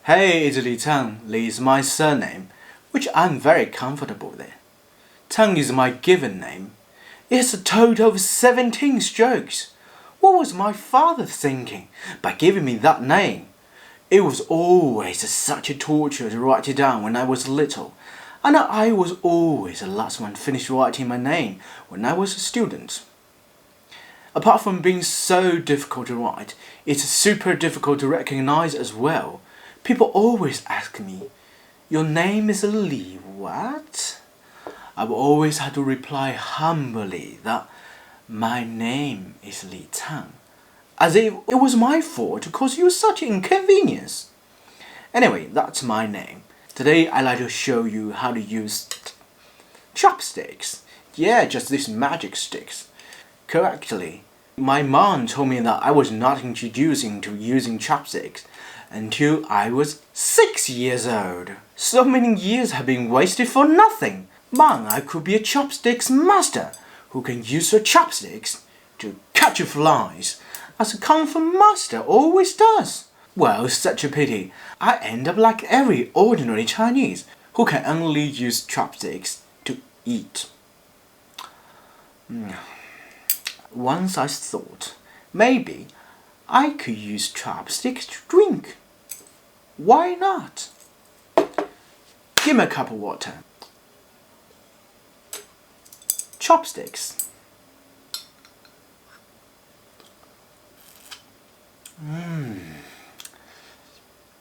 Hey, it's Li Tang. Li is my surname, which I'm very comfortable with. Tang is my given name. It has a total of 17 strokes. What was my father thinking by giving me that name? It was always such a torture to write it down when I was little, and I was always the last one to finish writing my name when I was a student. Apart from being so difficult to write, it's super difficult to recognize as well. People always ask me, "Your name is Li, what?" I've always had to reply humbly that my name is Li Tang, as if it was my fault to cause you such inconvenience. Anyway, that's my name. Today I'd like to show you how to use chopsticks. Yeah, just these magic sticks. Correctly, my mom told me that I was not introducing to using chopsticks until I was 6 years old. So many years have been wasted for nothing. Mom, I could be a chopsticks master who can use her chopsticks to catch flies, as a kung fu master always does. Well, such a pity. I end up like every ordinary Chinese who can only use chopsticks to eat. Once I thought, maybe I could use chopsticks to drink. Why not? Give me a cup of water. Chopsticks.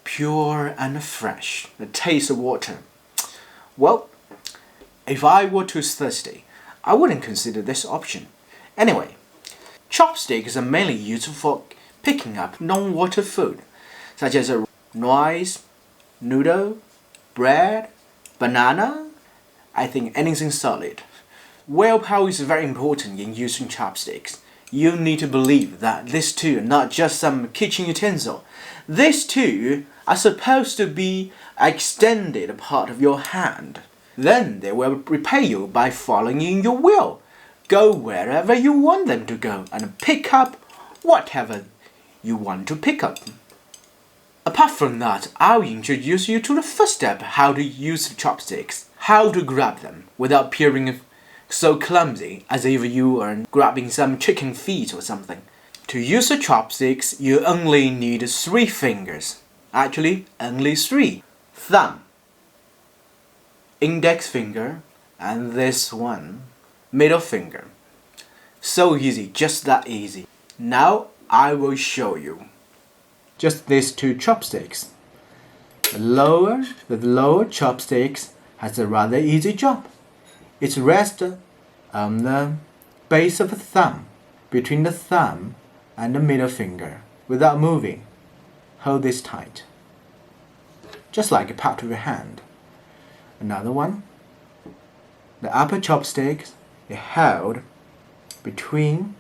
Pure and fresh. The taste of water. Well, if I were too thirsty, I wouldn't consider this option. Anyway, chopsticks are mainly used for picking up non-water food, such as rice, noodle, bread, banana. I think anything solid. Willpower is very important in using chopsticks. You need to believe that these two are not just some kitchen utensil. These two are supposed to be an extended part of your hand. Then they will repay you by following in your will. Go wherever you want them to go and pick up whatever you want to pick up. Apart from that, I'll introduce you to the first step, how to use the chopsticks. How to grab them without appearing so clumsy as if you are grabbing some chicken feet or something. To use the chopsticks, you only need 3 fingers. Actually, only 3. Thumb, index finger, and this one, middle finger. So easy, just that easy. Now I will show you. Just these 2 chopsticks. The lower chopsticks has a rather easy job. It rests on the base of the thumb, between the thumb and the middle finger, without moving. Hold this tight, just like a part of your hand. Another one, the upper chopstick is held between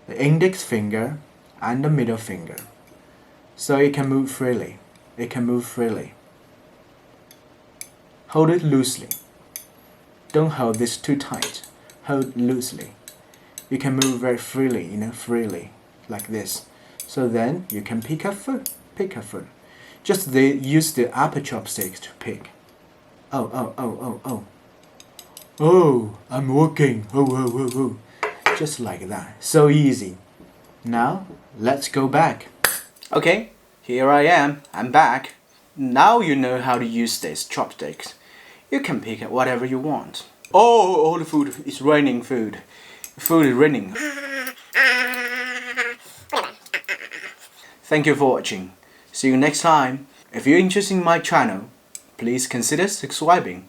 the index finger and the middle finger, so it can move freely. Hold it loosely. Don't hold this too tight. Hold loosely. You can move very freely, freely, like this. So then you can pick up food. Just use the upper chopsticks to pick. Oh, I'm working. Oh. Just like that. So easy. Now, let's go back. Okay, here I am. I'm back. Now you know how to use these chopsticks. You can pick up whatever you want. Oh, all the food. It's raining food. Food is raining. Thank you for watching. See you next time. If you're interested in my channel, please consider subscribing.